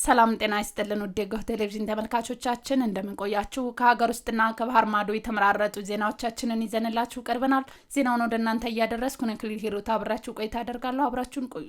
ሰላም ጤና ይስጥልን ውድ የጎህ ቴሌቪዥን ተመልካቾቻችን እንደምን ቆያችሁ? ከሀገር ውስጥና ከባህር ማዶ የተመራረጡ ዜናዎቻችንን ይዘንላችሁ ቀርበናል። ዜናውን ወደ እናንተ እያደረስኩ ነክሊል ሂሩት አብራችሁ ቆይታ አደርጋለሁ። አብራችሁን ቆዩ።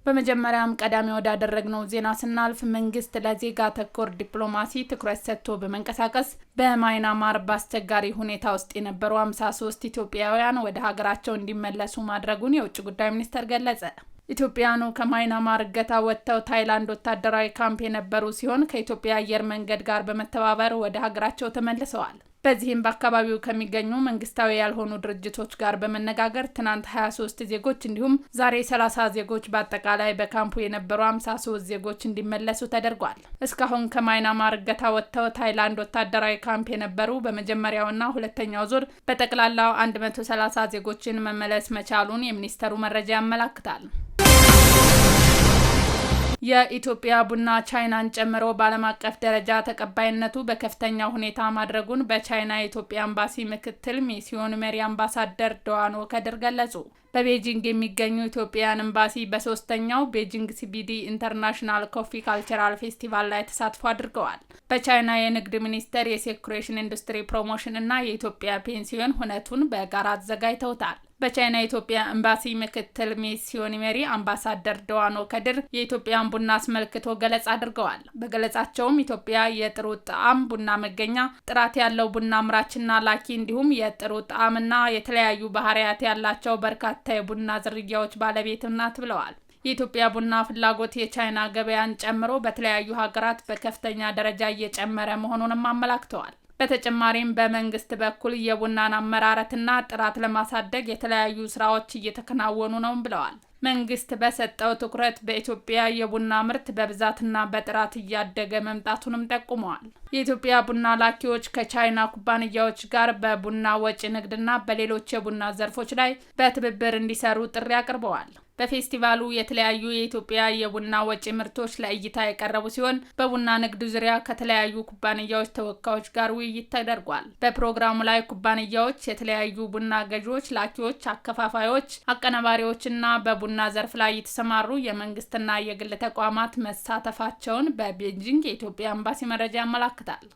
በመጀመሪያም ቀዳሚ ወዳደረግነው ዜና ስናልፍ መንግስት ለዜጋ ተኮር ዲፕሎማሲ ትኩረት ሰጥቶ በመንቀሳቀስ በማይናማር በአስቸጋሪ ሁኔታ ውስጥ የነበሩ 53 ኢትዮጵያውያን ወደ ሀገራቸው እንዲመለሱ ማድረጉን የውጭ ጉዳይ ሚኒስቴር ገለጸ። ኢትዮጵያኑ ከማይናማር እገታ ወጥተው ታይላንድ ወታደራዊ ካምፕ የነበሩ ሲሆን ከኢትዮጵያ አየር መንገድ ጋር በመተባበር ወደ ሀገራቸው ተመልሰዋል። በዚህም በአካባቢው ከሚገኙ መንግስታዊ ያልሆኑ ድርጅቶች ጋር በመነጋገር ትናንት 23 ዜጎች እንዲሁም ዛሬ 30 ዜጎች በአጠቃላይ በካምፑ የነበሩ 53 ዜጎች እንዲመለሱ ተደርጓል። እስካሁን ከማይናማር እገታ ወጥተው ታይላንድ ወታደራዊ ካምፕ የነበሩ በመጀመሪያውና ሁለተኛው ዙር በጠቅላላው 130 ዜጎችን መመለስ መቻሉን የሚኒስቴሩ መረጃ ያመለክታል። የኢትዮጵያ ቡና ቻይናን ጨምሮ በዓለም አቀፍ ደረጃ ተቀባይነቱ በከፍተኛ ሁኔታ ማድረጉን በቻይና የኢትዮጵያ ኤምባሲ ምክትል ሚስዮን መሪ አምባሳደር ዶዋኖ ከድር ገለጹ። በቤጂንግ የሚገኙ ኢትዮጵያውያን ኤምባሲ በሶስተኛው ቤጂንግ ሲቢዲ ኢንተርናሽናል ኮፊ ካልቸራል ፌስቲቫል ላይ ተሳትፎ አድርገዋል። በቻይና የንግድ ሚኒስቴር የሴኩሬሽን ኢንዱስትሪ ፕሮሞሽን እና የኢትዮጵያ ፔንሲዮን ሁነቱን በጋራ አዘጋጅተውታል። በቻይና የኢትዮጵያ ኤምባሲ ምክትል ሚስዮን መሪ አምባሳደር ዶዋኖ ከድር የኢትዮጵያን ቡና አስመልክቶ ገለጻ አድርገዋል። በገለጻቸውም ኢትዮጵያ የጥሩ ጣዕም ቡና መገኛ፣ ጥራት ያለው ቡና አምራችና ላኪ እንዲሁም የጥሩ ጣዕምና የተለያዩ ባህሪያት ያላቸው በርካታ የቡና ዝርያዎች ባለቤት ናት ብለዋል። የኢትዮጵያ ቡና ፍላጎት የቻይና ገበያን ጨምሮ በተለያዩ ሀገራት በከፍተኛ ደረጃ እየጨመረ መሆኑንም አመላክተዋል። በተጨማሪም በመንግስት በኩል የቡናን አመራረትና ጥራት ለማሳደግ የተለያዩ ስራዎች እየተከናወኑ ነው ብለዋል። መንግስት በሰጠው ትኩረት በኢትዮጵያ የቡና ምርት በብዛትና በጥራት እያደገ መምጣቱንም ጠቁመዋል። የኢትዮጵያ ቡና ላኪዎች ከቻይና ኩባንያዎች ጋር በቡና ወጪ ንግድና በሌሎች የቡና ዘርፎች ላይ በትብብር እንዲሰሩ ጥሪ አቅርበዋል። በፌስቲቫሉ የተለያዩ የኢትዮጵያ የቡና ወጪ ምርቶች ለእይታ የቀረቡ ሲሆን በቡና ንግድ ዙሪያ ከተለያዩ ኩባንያዎች ተወካዮች ጋር ውይይት ተደርጓል። በፕሮግራሙ ላይ ኩባንያዎች፣ የተለያዩ ቡና ገዢዎች፣ ላኪዎች፣ አከፋፋዮች፣ አቀነባሪዎችና በቡና ዘርፍ ላይ የተሰማሩ የመንግስትና የግል ተቋማት መሳተፋቸውን በቤጂንግ የኢትዮጵያ ኤምባሲ መረጃ ያመለክታል።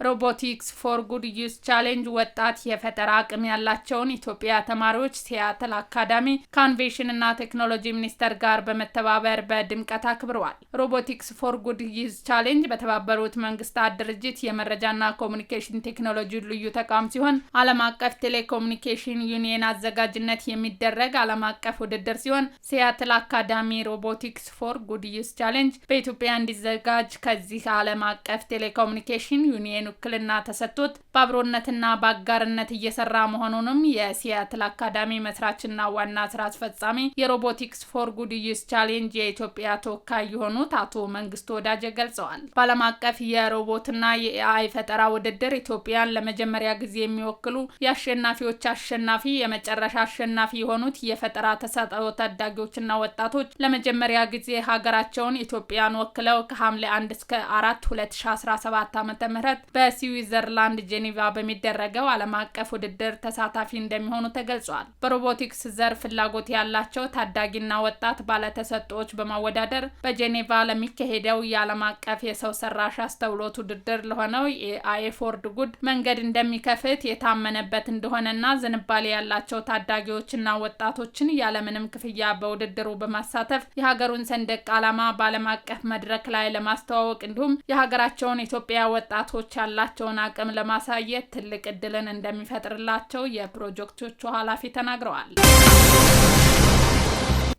ሮቦቲክስ ፎር ጉድ ዩዝ ቻሌንጅ ወጣት የፈጠራ አቅም ያላቸውን ኢትዮጵያ ተማሪዎች ሲያትል አካዳሚ ከኢኖቬሽንና ቴክኖሎጂ ሚኒስቴር ጋር በመተባበር በድምቀት አክብረዋል። ሮቦቲክስ ፎር ጉድ ዩዝ ቻሌንጅ በተባበሩት መንግስታት ድርጅት የመረጃና ኮሙኒኬሽን ቴክኖሎጂ ልዩ ተቋም ሲሆን ዓለም አቀፍ ቴሌኮሙኒኬሽን ዩኒየን አዘጋጅነት የሚደረግ ዓለም አቀፍ ውድድር ሲሆን ሲያትል አካዳሚ ሮቦቲክስ ፎር ጉድ ዩዝ ቻሌንጅ በኢትዮጵያ እንዲዘጋጅ ከዚህ ዓለም አቀፍ ቴሌኮሙኒኬሽን ዩኒየን ውክልና ተሰጥቶት በአብሮነትና በአጋርነት እየሰራ መሆኑንም የሲያትል አካዳሚ መስራችና ዋና ስራ አስፈጻሚ የሮቦቲክስ ፎር ጉድ ዩዝ ቻሌንጅ የኢትዮጵያ ተወካይ የሆኑት አቶ መንግስቱ ወዳጄ ገልጸዋል። በዓለም አቀፍ የሮቦትና የኤአይ ፈጠራ ውድድር ኢትዮጵያን ለመጀመሪያ ጊዜ የሚወክሉ የአሸናፊዎች አሸናፊ የመጨረሻ አሸናፊ የሆኑት የፈጠራ ተሰጥኦ ታዳጊዎችና ወጣቶች ለመጀመሪያ ጊዜ ሀገራቸውን ኢትዮጵያን ወክለው ከሐምሌ 1 እስከ 4 2017 ዓ.ም በስዊዘርላንድ ጄኔቫ በሚደረገው ዓለም አቀፍ ውድድር ተሳታፊ እንደሚሆኑ ተገልጿል። በሮቦቲክስ ዘርፍ ፍላጎት ያላቸው ታዳጊና ወጣት ባለተሰጥኦዎች በማወዳደር በጄኔቫ ለሚካሄደው የዓለም አቀፍ የሰው ሰራሽ አስተውሎት ውድድር ለሆነው የኤአይ ፎር ጉድ መንገድ እንደሚከፍት የታመነበት እንደሆነና ዝንባሌ ያላቸው ታዳጊዎችና ወጣቶችን ያለምንም ክፍያ በውድድሩ በማሳተፍ የሀገሩን ሰንደቅ ዓላማ በዓለም አቀፍ መድረክ ላይ ለማስተዋወቅ እንዲሁም የሀገራቸውን ኢትዮጵያ ወጣቶች ያላቸውን አቅም ለማሳየት ትልቅ እድልን እንደሚፈጥርላቸው የፕሮጀክቶቹ ኃላፊ ተናግረዋል።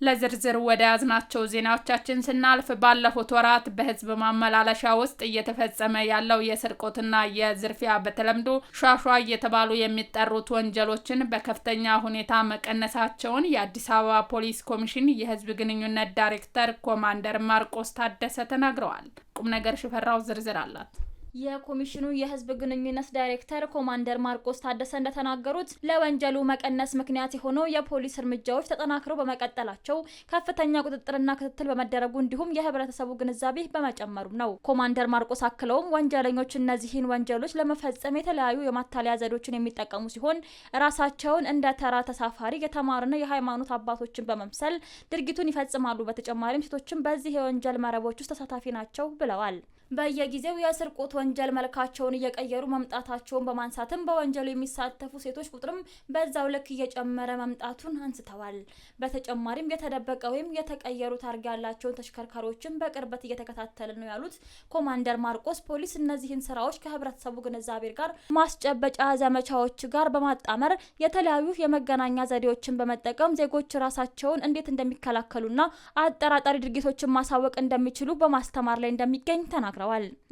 ለዝርዝር ወደ ያዝናቸው ዜናዎቻችን ስናልፍ ባለፉት ወራት በህዝብ ማመላለሻ ውስጥ እየተፈጸመ ያለው የስርቆትና የዝርፊያ በተለምዶ ሻሿ እየተባሉ የሚጠሩት ወንጀሎችን በከፍተኛ ሁኔታ መቀነሳቸውን የአዲስ አበባ ፖሊስ ኮሚሽን የህዝብ ግንኙነት ዳይሬክተር ኮማንደር ማርቆስ ታደሰ ተናግረዋል። ቁም ነገር ሽፈራው ዝርዝር አላት። የኮሚሽኑ የህዝብ ግንኙነት ዳይሬክተር ኮማንደር ማርቆስ ታደሰ እንደተናገሩት ለወንጀሉ መቀነስ ምክንያት የሆነው የፖሊስ እርምጃዎች ተጠናክረው በመቀጠላቸው ከፍተኛ ቁጥጥርና ክትትል በመደረጉ እንዲሁም የህብረተሰቡ ግንዛቤ በመጨመሩም ነው። ኮማንደር ማርቆስ አክለውም ወንጀለኞች እነዚህን ወንጀሎች ለመፈጸም የተለያዩ የማታለያ ዘዴዎችን የሚጠቀሙ ሲሆን ራሳቸውን እንደ ተራ ተሳፋሪ የተማሩና የሃይማኖት አባቶችን በመምሰል ድርጊቱን ይፈጽማሉ። በተጨማሪም ሴቶችም በዚህ የወንጀል መረቦች ውስጥ ተሳታፊ ናቸው ብለዋል። በየጊዜው የስርቆት ወንጀል መልካቸውን እየቀየሩ መምጣታቸውን በማንሳትም በወንጀሉ የሚሳተፉ ሴቶች ቁጥርም በዛው ልክ እየጨመረ መምጣቱን አንስተዋል። በተጨማሪም የተደበቀ ወይም የተቀየሩ ታርጋ ያላቸውን ተሽከርካሪዎችን በቅርበት እየተከታተለ ነው ያሉት ኮማንደር ማርቆስ ፖሊስ እነዚህን ስራዎች ከህብረተሰቡ ግንዛቤ ጋር ማስጨበጫ ዘመቻዎች ጋር በማጣመር የተለያዩ የመገናኛ ዘዴዎችን በመጠቀም ዜጎች ራሳቸውን እንዴት እንደሚከላከሉና አጠራጣሪ ድርጊቶችን ማሳወቅ እንደሚችሉ በማስተማር ላይ እንደሚገኝ ተናግረዋል።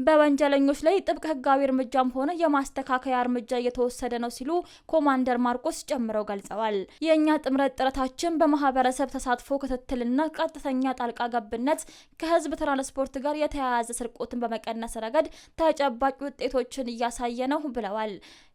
በወንጀለኞች ላይ ጥብቅ ህጋዊ እርምጃም ሆነ የማስተካከያ እርምጃ እየተወሰደ ነው ሲሉ ኮማንደር ማርቆስ ጨምረው ገልጸዋል። የኛ ጥምረት ጥረታችን በማህበረሰብ ተሳትፎ ክትትልና ቀጥተኛ ጣልቃ ገብነት ከህዝብ ትራንስፖርት ጋር የተያያዘ ስርቆትን በመቀነስ ረገድ ተጨባጭ ውጤቶችን እያሳየ ነው ብለዋል።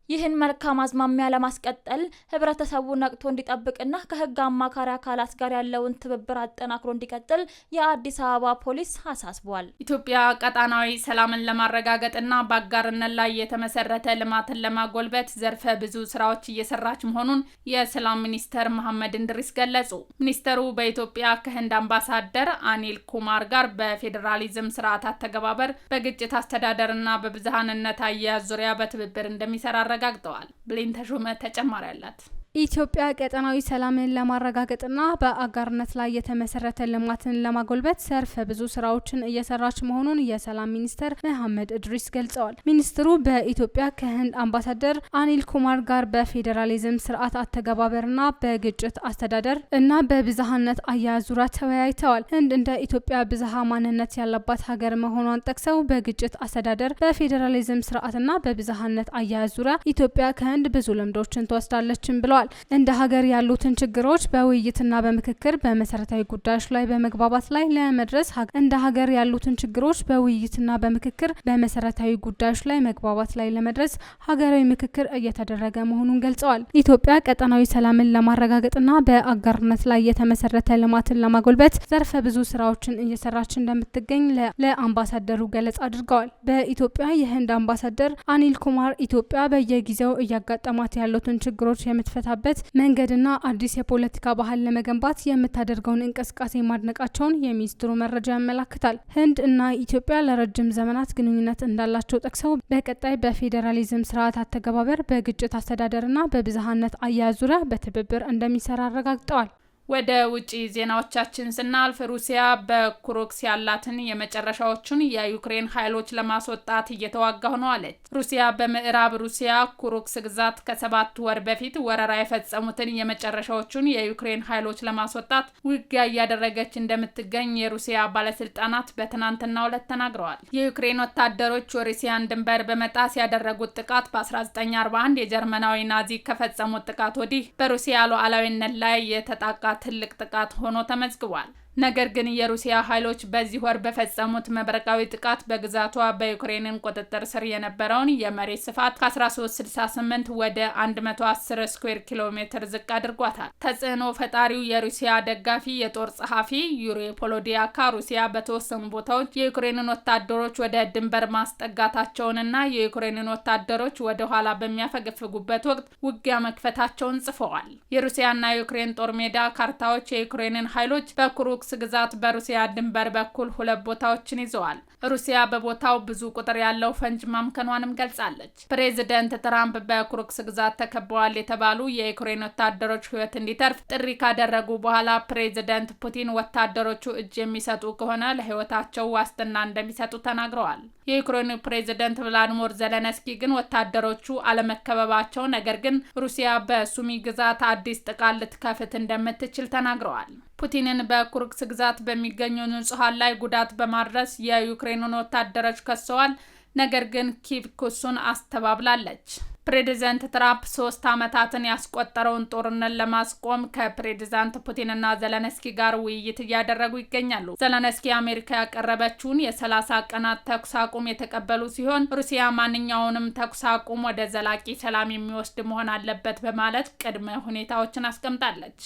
ይህን መልካም አዝማሚያ ለማስቀጠል ህብረተሰቡ ነቅቶ እንዲጠብቅና ከህግ አማካሪ አካላት ጋር ያለውን ትብብር አጠናክሮ እንዲቀጥል የአዲስ አበባ ፖሊስ አሳስቧል። ኢትዮጵያ ቀጣናዊ ሰላምን ለማረጋገጥና በአጋርነት ላይ የተመሰረተ ልማትን ለማጎልበት ዘርፈ ብዙ ስራዎች እየሰራች መሆኑን የሰላም ሚኒስተር መሐመድ እንድሪስ ገለጹ። ሚኒስተሩ በኢትዮጵያ ከህንድ አምባሳደር አኒል ኩማር ጋር በፌዴራሊዝም ስርዓት አተገባበር፣ በግጭት አስተዳደርና በብዝሃነት አያያዝ ዙሪያ በትብብር እንደሚሰራ አረጋግጠዋል። ብሌን ተሾመ ተጨማሪ አላት። ኢትዮጵያ ቀጠናዊ ሰላምን ለማረጋገጥና በአጋርነት ላይ የተመሰረተ ልማትን ለማጎልበት ዘርፈ ብዙ ስራዎችን እየሰራች መሆኑን የሰላም ሚኒስተር መሐመድ እንድሪስ ገልጸዋል። ሚኒስትሩ በኢትዮጵያ ከህንድ አምባሳደር አኒል ኩማር ጋር በፌዴራሊዝም ስርዓት አተገባበርና በግጭት አስተዳደር እና በብዝሃነት አያያዝ ዙሪያ ተወያይተዋል። ህንድ እንደ ኢትዮጵያ ብዝሃ ማንነት ያለባት ሀገር መሆኗን ጠቅሰው በግጭት አስተዳደር፣ በፌዴራሊዝም ስርዓትና በብዝሃነት አያያዝ ዙሪያ ኢትዮጵያ ከህንድ ብዙ ልምዶችን ትወስዳለችም ብለዋል። እንደ ሀገር ያሉትን ችግሮች በውይይትና በምክክር በመሰረታዊ ጉዳዮች ላይ በመግባባት ላይ ለመድረስ እንደ ሀገር ያሉትን ችግሮች በውይይትና በምክክር በመሰረታዊ ጉዳዮች ላይ መግባባት ላይ ለመድረስ ሀገራዊ ምክክር እየተደረገ መሆኑን ገልጸዋል። ኢትዮጵያ ቀጠናዊ ሰላምን ለማረጋገጥና በአጋርነት ላይ የተመሰረተ ልማትን ለማጎልበት ዘርፈ ብዙ ስራዎችን እየሰራች እንደምትገኝ ለአምባሳደሩ ገለጻ አድርገዋል። በኢትዮጵያ የህንድ አምባሳደር አኒል ኩማር ኢትዮጵያ በየጊዜው እያጋጠማት ያሉትን ችግሮች የምትፈታ በት መንገድና አዲስ የፖለቲካ ባህል ለመገንባት የምታደርገውን እንቅስቃሴ ማድነቃቸውን የሚኒስትሩ መረጃ ያመላክታል። ህንድ እና ኢትዮጵያ ለረጅም ዘመናት ግንኙነት እንዳላቸው ጠቅሰው በቀጣይ በፌዴራሊዝም ስርዓት አተገባበር፣ በግጭት አስተዳደርና በብዝሃነት አያያዝ ዙሪያ በትብብር እንደሚሰራ አረጋግጠዋል። ወደ ውጪ ዜናዎቻችን ስናልፍ ሩሲያ በኩሩስክ ያላትን የመጨረሻዎቹን የዩክሬን ኃይሎች ለማስወጣት እየተዋጋሁ ነው አለች። ሩሲያ በምዕራብ ሩሲያ ኩሩስክ ግዛት ከ7 ወር በፊት ወረራ የፈጸሙትን የመጨረሻዎቹን የዩክሬን ኃይሎች ለማስወጣት ውጊያ እያደረገች እንደምትገኝ የሩሲያ ባለስልጣናት በትናንትናው ዕለት ተናግረዋል። የዩክሬን ወታደሮች የሩሲያን ድንበር በመጣስ ያደረጉት ጥቃት በ1941 የጀርመናዊ ናዚ ከፈጸሙት ጥቃት ወዲህ በሩሲያ ሉዓላዊነት ላይ የተጣቃ ትልቅ ጥቃት ሆኖ ተመዝግቧል። ነገር ግን የሩሲያ ኃይሎች በዚህ ወር በፈጸሙት መብረቃዊ ጥቃት በግዛቷ በዩክሬንን ቁጥጥር ስር የነበረውን የመሬት ስፋት ከ1368 ወደ 110 ስኩዌር ኪሎ ሜትር ዝቅ አድርጓታል። ተጽዕኖ ፈጣሪው የሩሲያ ደጋፊ የጦር ጸሐፊ ዩሪ ፖሎዲያካ ሩሲያ በተወሰኑ ቦታዎች የዩክሬንን ወታደሮች ወደ ድንበር ማስጠጋታቸውንና የዩክሬንን ወታደሮች ወደ ኋላ በሚያፈገፍጉበት ወቅት ውጊያ መክፈታቸውን ጽፈዋል። የሩሲያና የዩክሬን ጦር ሜዳ ካርታዎች የዩክሬንን ኃይሎች በኩሩስክ ግዛት በሩሲያ ድንበር በኩል 2 ቦታዎችን ይዘዋል። ሩሲያ በቦታው ብዙ ቁጥር ያለው ፈንጅ ማምከኗንም ገልጻለች። ፕሬዚደንት ትራምፕ በኩሩስክ ግዛት ተከበዋል የተባሉ የዩክሬን ወታደሮች ሕይወት እንዲተርፍ ጥሪ ካደረጉ በኋላ ፕሬዚደንት ፑቲን ወታደሮቹ እጅ የሚሰጡ ከሆነ ለሕይወታቸው ዋስትና እንደሚሰጡ ተናግረዋል። የዩክሬኑ ፕሬዚደንት ቭላዲሚር ዜሌንስኪ ግን ወታደሮቹ አለመከበባቸው፣ ነገር ግን ሩሲያ በሱሚ ግዛት አዲስ ጥቃት ልትከፍት እንደምትችል ተናግረዋል። ፑቲንን በኩሩስክ ግዛት በሚገኙ ንጹሃን ላይ ጉዳት በማድረስ የዩክሬኑን ወታደሮች ከሰዋል። ነገር ግን ኪቭ ክሱን አስተባብላለች። ፕሬዚዳንት ትራምፕ 3 ዓመታትን ያስቆጠረውን ጦርነት ለማስቆም ከፕሬዚዳንት ፑቲንና ዘለንስኪ ጋር ውይይት እያደረጉ ይገኛሉ። ዘለንስኪ አሜሪካ ያቀረበችውን የ30 ቀናት ተኩስ አቁም የተቀበሉ ሲሆን ሩሲያ ማንኛውንም ተኩስ አቁም ወደ ዘላቂ ሰላም የሚወስድ መሆን አለበት በማለት ቅድመ ሁኔታዎችን አስቀምጣለች።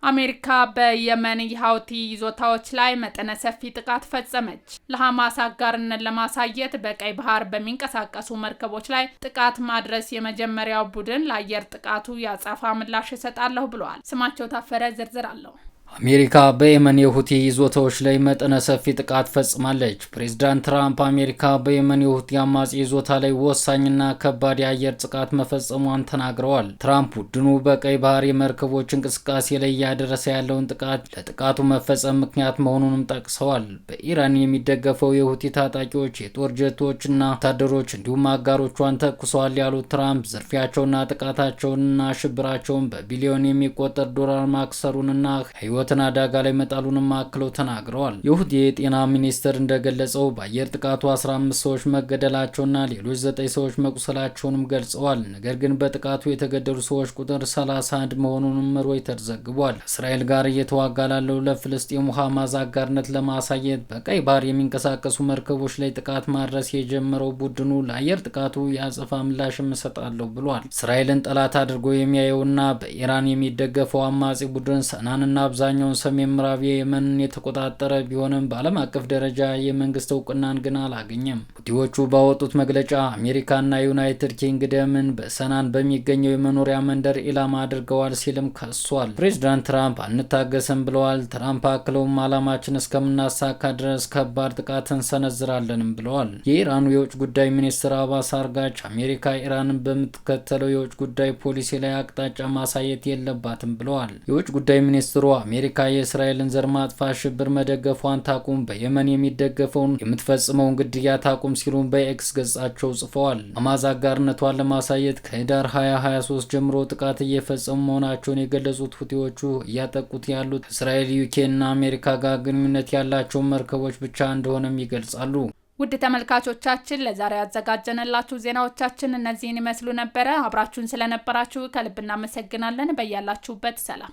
አሜሪካ በየመን የሁቲ ይዞታዎች ላይ መጠነ ሰፊ ጥቃት ፈጸመች። ለሐማስ አጋርነት ለማሳየት በቀይ ባህር በሚንቀሳቀሱ መርከቦች ላይ ጥቃት ማድረስ የመጀመሪያው ቡድን ለአየር ጥቃቱ ያጸፋ ምላሽ ይሰጣለሁ ብለዋል። ስማቸው ታፈረ ዝርዝር አለው። አሜሪካ በየመን የሁቲ ይዞታዎች ላይ መጠነ ሰፊ ጥቃት ፈጽማለች። ፕሬዝዳንት ትራምፕ አሜሪካ በየመን የሁቲ አማጺ ይዞታ ላይ ወሳኝና ከባድ የአየር ጥቃት መፈጸሟን ተናግረዋል። ትራምፕ ቡድኑ በቀይ ባህር የመርከቦች እንቅስቃሴ ላይ እያደረሰ ያለውን ጥቃት ለጥቃቱ መፈጸም ምክንያት መሆኑንም ጠቅሰዋል። በኢራን የሚደገፈው የሁቲ ታጣቂዎች የጦር ጀቶችና ወታደሮች እንዲሁም አጋሮቿን ተኩሰዋል ያሉት ትራምፕ ዝርፊያቸውና ጥቃታቸውንና ሽብራቸውን በቢሊዮን የሚቆጠር ዶላር ማክሰሩንና ህይወትን አደጋ ላይ መጣሉንም አክለው ተናግረዋል። የሁቲ የጤና ሚኒስቴር እንደገለጸው በአየር ጥቃቱ 15 ሰዎች መገደላቸውና ሌሎች 9 ሰዎች መቁሰላቸውንም ገልጸዋል። ነገር ግን በጥቃቱ የተገደሉ ሰዎች ቁጥር 31 መሆኑንም ሮይተርስ ዘግቧል። ከእስራኤል ጋር እየተዋጋ ላለው ለፍልስጤሙ ሐማስ አጋርነት ለማሳየት በቀይ ባህር የሚንቀሳቀሱ መርከቦች ላይ ጥቃት ማድረስ የጀመረው ቡድኑ ለአየር ጥቃቱ የአጸፋ ምላሽም እሰጣለሁ ብሏል። እስራኤልን ጠላት አድርጎ የሚያየውና በኢራን የሚደገፈው አማጺ ቡድን ሰናንና አብዛኛውን ሰሜን ምዕራብ የመንን የተቆጣጠረ ቢሆንም በዓለም አቀፍ ደረጃ የመንግስት እውቅናን ግን አላገኘም። ሁቲዎቹ ባወጡት መግለጫ አሜሪካና ዩናይትድ ኪንግደምን በሰናን በሚገኘው የመኖሪያ መንደር ኢላማ አድርገዋል ሲልም ከሷል። ፕሬዚዳንት ትራምፕ አንታገስም ብለዋል። ትራምፕ አክለውም ዓላማችን እስከምናሳካ ድረስ ከባድ ጥቃት እንሰነዝራለንም ብለዋል። የኢራኑ የውጭ ጉዳይ ሚኒስትር አባስ አርጋች አሜሪካ ኢራንን በምትከተለው የውጭ ጉዳይ ፖሊሲ ላይ አቅጣጫ ማሳየት የለባትም ብለዋል። የውጭ ጉዳይ ሚኒስትሩ አሜሪካ የእስራኤልን ዘር ማጥፋት ሽብር መደገፏን ታቁም፣ በየመን የሚደገፈውን የምትፈጽመውን ግድያ ታቁም ሲሉም በኤክስ ገጻቸው ጽፈዋል። ሐማስ አጋርነቷን ለማሳየት ከህዳር 2023 ጀምሮ ጥቃት እየፈጸሙ መሆናቸውን የገለጹት ሁቲዎቹ እያጠቁት ያሉት እስራኤል፣ ዩኬ እና አሜሪካ ጋር ግንኙነት ያላቸው መርከቦች ብቻ እንደሆነም ይገልጻሉ። ውድ ተመልካቾቻችን ለዛሬ ያዘጋጀንላችሁ ዜናዎቻችን እነዚህን ይመስሉ ነበረ። አብራችሁን ስለነበራችሁ ከልብ እናመሰግናለን። በያላችሁበት ሰላም